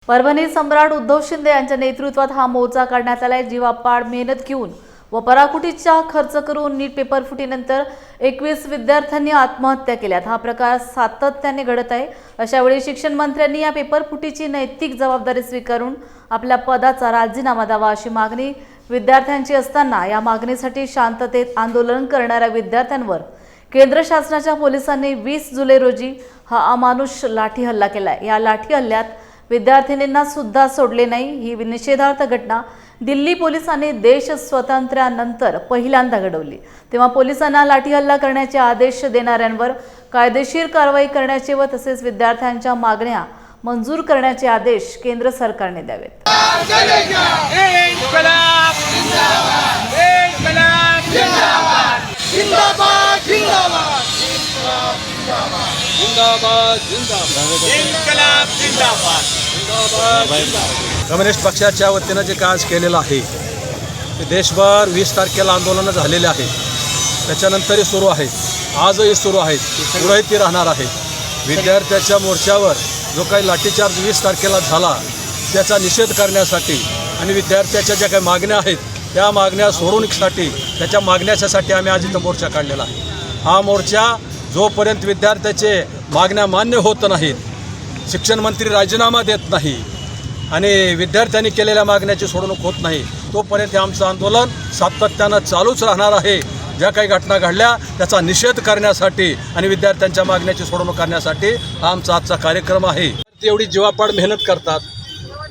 परभणी सम्राट उद्धव शिंदे यांच्या नेतृत्वात हा मोर्चा काढण्यात आलाय। जीवापाड मेहनत घेऊन व पराकुटीचा खर्च करून नीट पेपर फुटीनंतर 21 विद्यार्थ्यांनी आत्महत्या केल्यात। हा प्रकार सातत्याने घडत आहे। अशा वेळी शिक्षण मंत्र्यांनी या पेपर फुटीची नैतिक जबाबदारी स्वीकारून आपल्या पदाचा राजीनामा द्यावा अशी मागणी विद्यार्थ्यांची असताना या मागणीसाठी शांततेत आंदोलन करणाऱ्या विद्यार्थ्यांवर केंद्र शासनाच्या पोलिसांनी 20 जुलै रोजी हा अमानुष लाठी हल्ला केलाय। या लाठी हल्ल्यात विद्यार्थिनींना सुद्धा सोडले नाही। ही निषेधार्थ घटना दिल्ली पोलिसांनी देश स्वातंत्र्यानंतर पहिल्यांदा घडवली। तेव्हा पोलिसांना लाठी हल्ला करण्याचे आदेश देणाऱ्यांवर कायदेशीर कारवाई करण्याचे व तसेच विद्यार्थ्यांच्या मागण्या मंजूर करण्याचे आदेश केंद्र सरकारने द्यावेत। कम्युनिस्ट पक्षाच्या वतीनं जे आज केलेलं आहे ते देशभर 20 तारखेला आंदोलन झालेले आहे। त्याच्यानंतरही सुरू आहे, आजही सुरू आहेत, पुढेही राहणार आहे। विद्यार्थ्याच्या मोर्चावर जो काही लाठीचार्ज 20 तारखेला झाला त्याचा निषेध करण्यासाठी आणि विद्यार्थ्याच्या ज्या काही मागण्या आहेत त्या मागण्या सोडवण्यासाठी त्याच्या मागण्यासाठी आम्ही आज इथं मोर्चा काढलेला आहे। हा मोर्चा जोपर्यंत विद्यार्थ्याचे मागण्या मान्य होत नाहीत, शिक्षण मंत्री राजीनामा देत नाही आणि विद्यार्थ्यांनी केलेल्या मागण्याची सोडवणूक होत नाही, तोपर्यंत आमचं आंदोलन सातत्यानं चालूच राहणार आहे। ज्या काही घटना घडल्या त्याचा निषेध करण्यासाठी आणि विद्यार्थ्यांच्या मागण्याची सोडवणूक करण्यासाठी हा आमचा आजचा कार्यक्रम आहे। एवढी जीवापाड मेहनत करतात,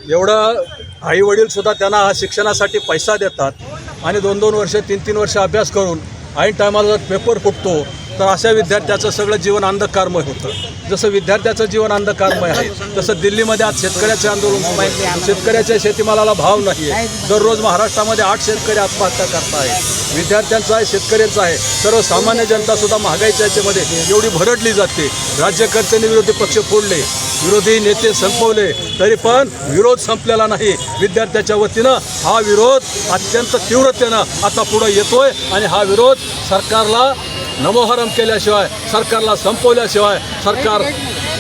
एवढं आई वडीलसुद्धा त्यांना शिक्षणासाठी पैसा देतात आणि 2-2 वर्ष 3-3 वर्ष अभ्यास करून ऐन टायमाला जर पेपर फुटतो तर अशा विद्यार्थ्याचं सगळं जीवन अंधकारमय होतं। जसं विद्यार्थ्याचं जीवन अंधकारमय आहे तसं दिल्लीमध्ये आज शेतकऱ्याचे आंदोलन सुरू आहे। शेतकऱ्याच्या शेतीमालाला भाव नाही आहे। दररोज महाराष्ट्रामध्ये 8 शेतकरी आत्महत्या करत आहेत। विद्यार्थ्यांचा आहे, शेतकऱ्यांचा आहे, सर्वसामान्य जनतासुद्धा महागाईच्या याच्यामध्ये एवढी भरडली जाते। राज्यकर्त्यांनी विरोधी पक्ष फोडले, विरोधी नेते संपवले, तरी पण विरोध संपलेला नाही। विद्यार्थ्याच्या वतीनं हा विरोध अत्यंत तीव्रतेनं आता पुढे येतोय आणि हा विरोध सरकारला नमोहरम केल्याशिवाय, सरकारला संपवल्याशिवाय, सरकार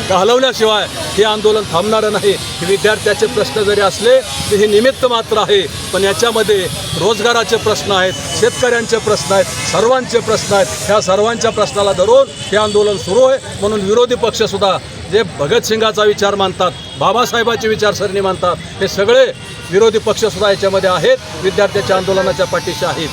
घालवल्याशिवाय हे आंदोलन थांबणार नाही। विद्यार्थ्याचे प्रश्न जरी असले तर हे निमित्त मात्र आहे, पण याच्यामध्ये रोजगाराचे प्रश्न आहेत, शेतकऱ्यांचे प्रश्न आहेत, सर्वांचे प्रश्न आहेत। ह्या सर्वांच्या प्रश्नाला धरून हे आंदोलन सुरू आहे। म्हणून विरोधी पक्षसुद्धा जे भगतसिंगाचा विचार मानतात, बाबासाहेबांची विचारसरणी मानतात, हे सगळे विरोधी पक्षसुद्धा याच्यामध्ये आहेत, विद्यार्थ्याच्या आंदोलनाच्या पाठीशी आहेत।